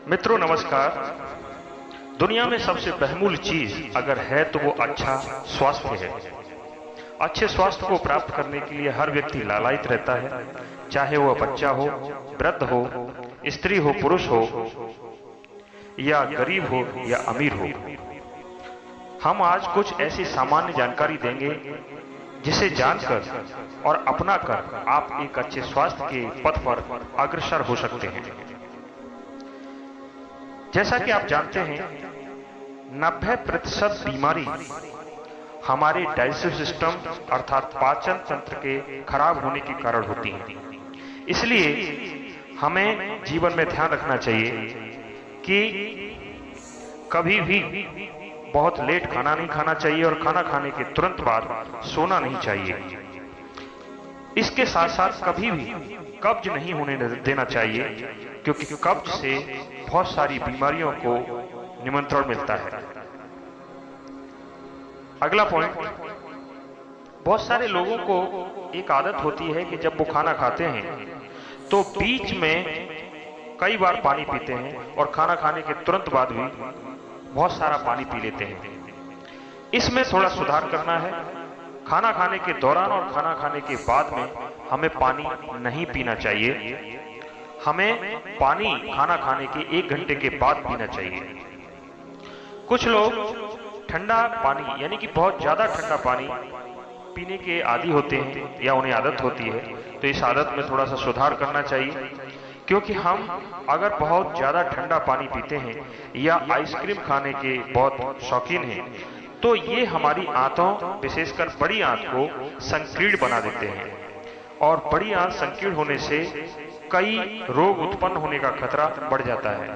मित्रों नमस्कार। दुनिया में सबसे बहुमूल्य चीज अगर है तो वो अच्छा स्वास्थ्य है। अच्छे स्वास्थ्य को प्राप्त करने के लिए हर व्यक्ति लालायित रहता है, चाहे वह बच्चा हो, वृद्ध हो, स्त्री हो, पुरुष हो, या गरीब हो या अमीर हो। हम आज कुछ ऐसी सामान्य जानकारी देंगे जिसे जानकर और अपनाकर आप एक अच्छे स्वास्थ्य के पथ पर अग्रसर हो सकते हैं। जैसा कि आप जानते हैं, 90% बीमारी हमारे डाइजेस्टिव सिस्टम अर्थात पाचन तंत्र के खराब होने के कारण होती है। इसलिए हमें जीवन में ध्यान रखना चाहिए कि कभी भी बहुत लेट खाना नहीं खाना चाहिए और खाना खाने के तुरंत बाद सोना नहीं चाहिए। इसके साथ साथ कभी भी कब्ज नहीं होने देना चाहिए, क्योंकि कब्ज से बहुत सारी बीमारियों को निमंत्रण मिलता है। अगला पॉइंट, बहुत सारे लोगों को एक आदत होती है कि जब वो खाना खाते हैं तो बीच में कई बार पानी पीते हैं और खाना खाने के तुरंत बाद भी बहुत सारा पानी पी लेते हैं। इसमें थोड़ा सुधार करना है। खाना खाने के दौरान और खाना खाने के बाद में हमें पानी नहीं पीना चाहिए। हमें पानी खाना खाने के 1 घंटे के बाद पीना चाहिए। कुछ लोग ठंडा पानी यानी कि बहुत ज्यादा ठंडा पानी पीने के आदी होते हैं या उन्हें आदत होती है, तो इस आदत में थोड़ा सा सुधार करना चाहिए, क्योंकि हम अगर बहुत ज्यादा ठंडा पानी पीते हैं या आइसक्रीम खाने के बहुत शौकीन हैं, तो ये हमारी आंतों, विशेषकर बड़ी आंत को संकीर्ण बना देते हैं और बड़ी आंत संकीर्ण होने से कई रोग उत्पन्न होने का खतरा बढ़ जाता है।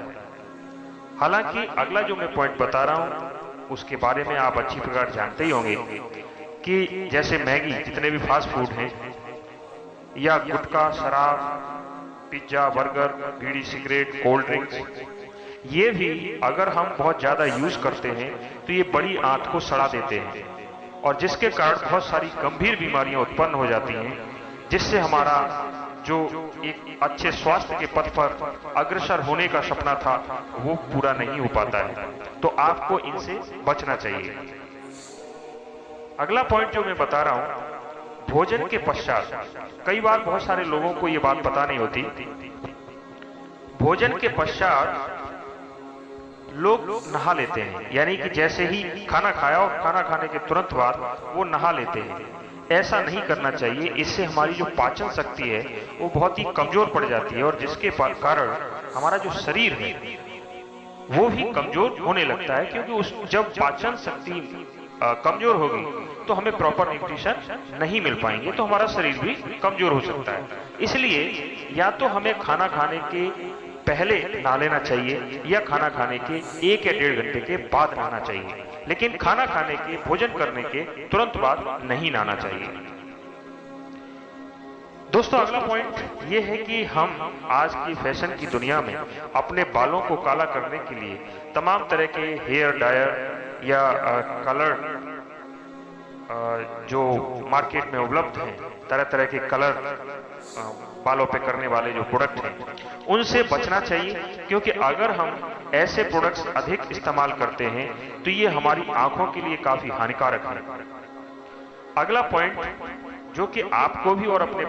हालांकि अगला जो मैं पॉइंट बता रहा हूं उसके बारे में आप अच्छी प्रकार जानते ही होंगे कि जैसे मैगी, जितने भी फास्ट फूड हैं, या गुटखा, शराब, पिज्जा, बर्गर, बीड़ी, सिगरेट, कोल्ड ड्रिंक्स, ये भी अगर हम बहुत ज्यादा यूज करते हैं तो ये बड़ी आंत को सड़ा देते हैं और जिसके कारण बहुत सारी गंभीर बीमारियां उत्पन्न हो जाती हैं, जिससे हमारा जो एक अच्छे स्वास्थ्य के पथ पर अग्रसर होने का सपना था वो पूरा नहीं हो पाता है। तो आपको इनसे बचना चाहिए। अगला पॉइंट जो मैं बता रहा हूं, भोजन के पश्चात, कई बार बहुत सारे लोगों को ये बात पता नहीं होती। भोजन के पश्चात लोग नहा लेते हैं, यानी कि जैसे ही खाना खाया और खाना खाने के तुरंत बाद वो नहा लेते हैं। ऐसा नहीं करना चाहिए। इससे हमारी जो पाचन शक्ति है वो बहुत ही कमजोर पड़ जाती है और जिसके कारण हमारा जो शरीर है वो भी कमजोर होने लगता है, क्योंकि जब पाचन शक्ति कमजोर होगी तो हमें प्रॉपर न्यूट्रिशन नहीं मिल पाएंगे, तो हमारा शरीर भी कमजोर हो सकता है। इसलिए या तो हमें खाना खाने के पहले नहा लेना चाहिए या खाना खाने के 1 या 1.5 घंटे के बाद नहाना चाहिए, लेकिन खाना खाने के, भोजन करने के तुरंत बाद नहीं नहाना चाहिए। दोस्तों अगला पॉइंट ये है कि हम आज की फैशन की दुनिया में अपने बालों को काला करने के लिए तमाम तरह के हेयर डायर या कलर जो मार्केट में उपलब्ध हैं, तरह तरह के कलर बालों पे करने वाले जो प्रोडक्ट हैं, उनसे बचना चाहिए, क्योंकि अगर हम ऐसे प्रोडक्ट्स अधिक इस्तेमाल करते हैं तो ये हमारी आंखों के लिए काफी हानिकारक है। अगला पॉइंट जो कि आपको भी और अपने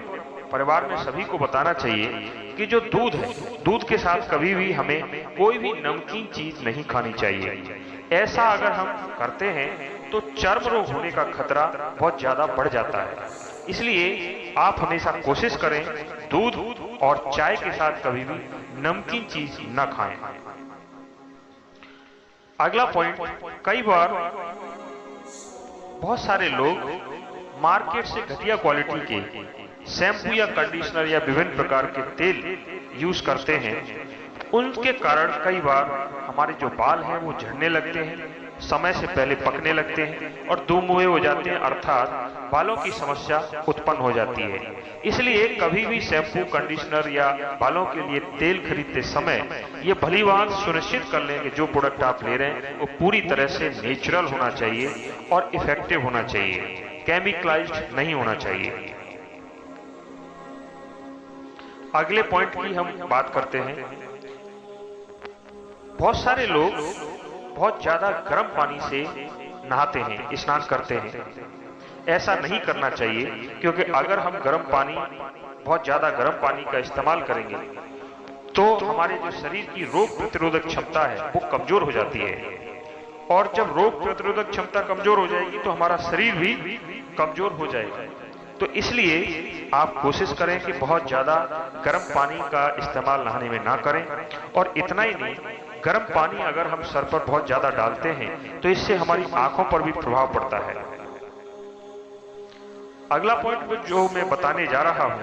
परिवार में सभी को बताना चाहिए कि जो दूध है, दूध के साथ कभी भी हमें कोई भी नमकीन चीज नहीं खानी चाहिए। ऐसा अगर हम करते हैं तो चर्म रोग होने का खतरा बहुत ज्यादा बढ़ जाता है। इसलिए आप हमेशा कोशिश करें दूध और चाय के साथ कभी भी नमकीन चीज न खाएं। अगला पॉइंट, कई बार बहुत सारे लोग मार्केट से घटिया क्वालिटी के शैम्पू या कंडीशनर या विभिन्न प्रकार के तेल यूज करते हैं। उनके कारण कई बार हमारे जो बाल हैं वो झड़ने लगते हैं, समय से पहले पकने लगते हैं और दुमुहे हो जाते हैं, अर्थात बालों की समस्या उत्पन्न हो जाती है। इसलिए कभी भी शैम्पू, कंडीशनर या बालों के लिए तेल खरीदते समय ये भली बात सुनिश्चित कर लें कि जो प्रोडक्ट आप ले रहे हैं वो पूरी तरह से नेचुरल होना चाहिए और इफेक्टिव होना चाहिए, केमिकलाइज्ड नहीं होना चाहिए। अगले पॉइंट की हम बात करते हैं बहुत सारे लोग बहुत ज्यादा गर्म पानी से नहाते हैं, स्नान करते हैं। ऐसा नहीं करना चाहिए, क्योंकि अगर हम बहुत ज्यादा गर्म पानी का इस्तेमाल करेंगे तो हमारे जो शरीर की रोग प्रतिरोधक क्षमता है वो कमजोर हो जाती है, और जब रोग प्रतिरोधक क्षमता कमजोर हो जाएगी तो हमारा शरीर भी कमजोर हो जाएगा। तो इसलिए आप कोशिश करें कि बहुत ज्यादा गर्म पानी का इस्तेमाल नहाने में ना करें। और इतना ही नहीं, गर्म पानी अगर हम सर पर बहुत ज्यादा डालते हैं तो इससे हमारी आंखों पर भी प्रभाव पड़ता है। अगला पॉइंट जो मैं बताने जा रहा हूं,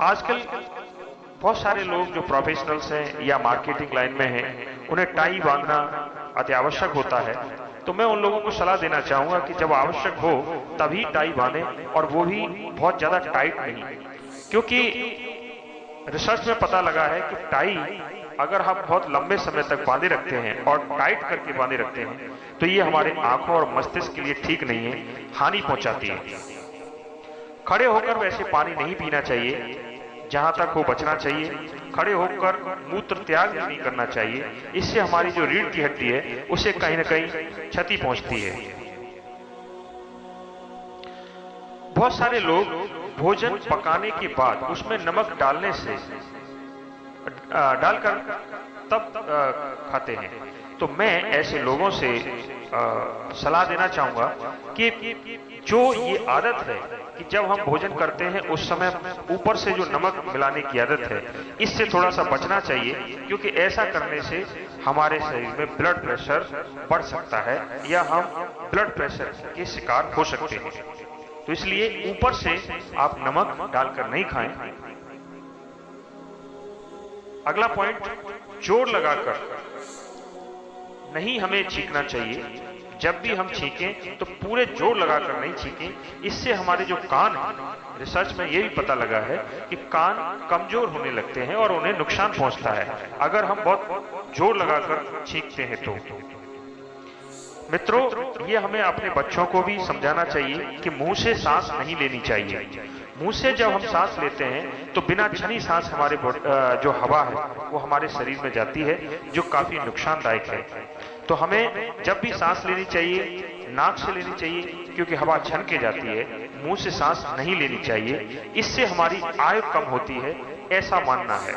आजकल बहुत सारे लोग जो प्रोफेशनल्स हैं या मार्केटिंग लाइन में हैं, उन्हें टाई बांधना अति आवश्यक होता है। तो मैं उन लोगों को सलाह देना चाहूंगा कि जब आवश्यक हो तभी टाई बांधें, और वो भी बहुत ज्यादा टाइट नहीं, क्योंकि रिसर्च में पता लगा है कि टाई अगर हम बहुत लंबे समय तक बांधे रखते हैं और टाइट करके बांधे रखते हैं तो ये हमारे आंखों और मस्तिष्क के लिए ठीक नहीं है, हानि पहुंचाती है। खड़े होकर वैसे पानी नहीं पीना चाहिए, जहां तक हो बचना चाहिए। खड़े होकर मूत्र त्याग नहीं करना चाहिए, इससे हमारी जो रीढ़ की हड्डी है उसे कहीं ना कहीं क्षति पहुंचती है। बहुत सारे लोग भोजन पकाने के बाद उसमें नमक डालकर तब खाते हैं। तो मैं ऐसे लोगों से सलाह देना चाहूंगा कि जो ये आदत है कि जब हम भोजन करते हैं उस समय ऊपर से जो नमक मिलाने की आदत है, इससे थोड़ा सा बचना चाहिए, क्योंकि ऐसा करने से हमारे शरीर में ब्लड प्रेशर बढ़ सकता है या हम ब्लड प्रेशर के शिकार हो सकते हैं। तो इसलिए ऊपर से आप नमक डालकर नहीं खाएं। अगला पॉइंट, जोर लगाकर नहीं हमें छींकना चाहिए। जब भी हम छींकें तो पूरे जोर लगाकर नहीं छींकें, इससे हमारे जो कान हैं, रिसर्च में ये भी पता लगा है कि कान कमजोर होने लगते हैं और उन्हें नुकसान पहुंचता है अगर हम बहुत जोर लगाकर छींकते हैं तो। मित्रों, ये हमें अपने बच्चों को भी समझाना चाहिए कि मुंह से सांस नहीं लेनी चाहिए। मुंह से जब हम सांस लेते हैं तो बिना छनी सांस हमारे जो हवा है वो हमारे शरीर में जाती है, जो काफी नुकसानदायक है। तो हमें जब भी सांस लेनी चाहिए नाक से लेनी चाहिए, क्योंकि हवा छन के जाती है। मुंह से सांस नहीं लेनी चाहिए, इससे हमारी आयु कम होती है, ऐसा मानना है।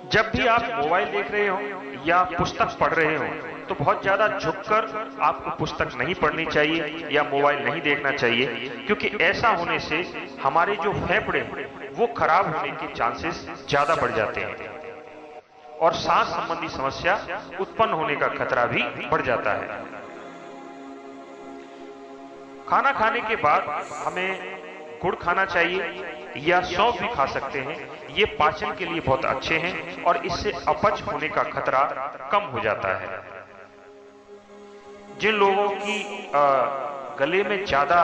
जब भी आप मोबाइल देख रहे हो या पुस्तक पढ़ रहे हो तो बहुत ज्यादा झुककर आपको पुस्तक नहीं पढ़नी चाहिए या मोबाइल नहीं देखना चाहिए, क्योंकि ऐसा होने से हमारे जो फेफड़े वो खराब होने के चांसेस ज्यादा बढ़ जाते हैं और सांस संबंधी समस्या उत्पन्न होने का खतरा भी बढ़ जाता है। खाना खाने के बाद हमें गुड़ खाना चाहिए या सौंफ भी खा सकते हैं। ये पाचन के लिए बहुत अच्छे हैं और इससे अपच होने का खतरा कम हो जाता है। जिन लोगों की गले में ज्यादा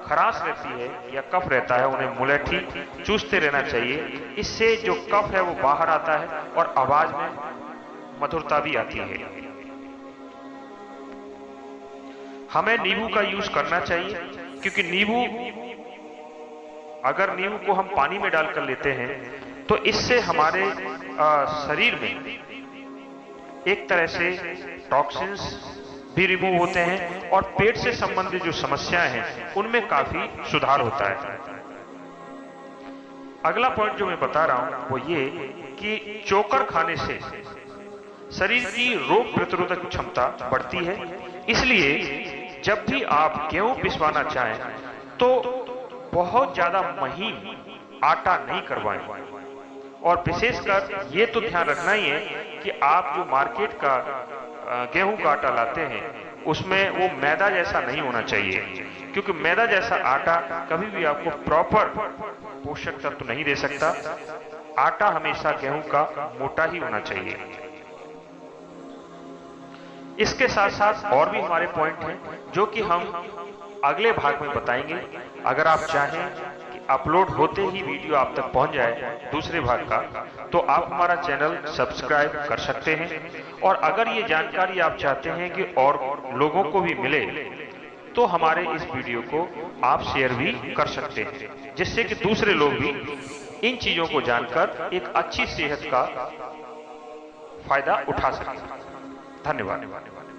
खराश रहती है या कफ रहता है, उन्हें मुलैठी चूसते रहना चाहिए। इससे जो कफ है वो बाहर आता है और आवाज में मधुरता भी आती है। हमें नींबू का यूज करना चाहिए, क्योंकि अगर नींबू को हम पानी में डालकर लेते हैं तो इससे हमारे शरीर में एक तरह से टॉक्सिन्स भी रिमूव होते हैं और पेट से संबंधित जो समस्याएं हैं उनमें काफी सुधार होता है। अगला पॉइंट जो मैं बता रहा हूं वो ये कि चोकर खाने से शरीर की रोग प्रतिरोधक क्षमता बढ़ती है। इसलिए जब भी आप गेहूं पिसवाना चाहें तो बहुत ज्यादा महीन आटा नहीं करवाएं, और विशेषकर ये तो ध्यान रखना ही है कि आप जो मार्केट का गेहूं का आटा लाते हैं उसमें वो मैदा जैसा नहीं होना चाहिए, क्योंकि मैदा जैसा आटा कभी भी आपको प्रॉपर पोषक तत्व नहीं दे सकता। आटा हमेशा गेहूं का मोटा ही होना चाहिए। इसके साथ साथ और भी हमारे पॉइंट हैं जो कि हम अगले भाग में बताएंगे। अगर आप चाहें कि अपलोड होते ही वीडियो आप तक पहुंच जाए दूसरे भाग का, तो आप हमारा चैनल सब्सक्राइब कर सकते हैं। और अगर ये जानकारी आप चाहते हैं कि और लोगों को भी मिले तो हमारे इस वीडियो को आप शेयर भी कर सकते हैं, जिससे कि दूसरे लोग भी इन चीजों को जानकर एक अच्छी सेहत का फायदा उठा सकें। धन्यवाद।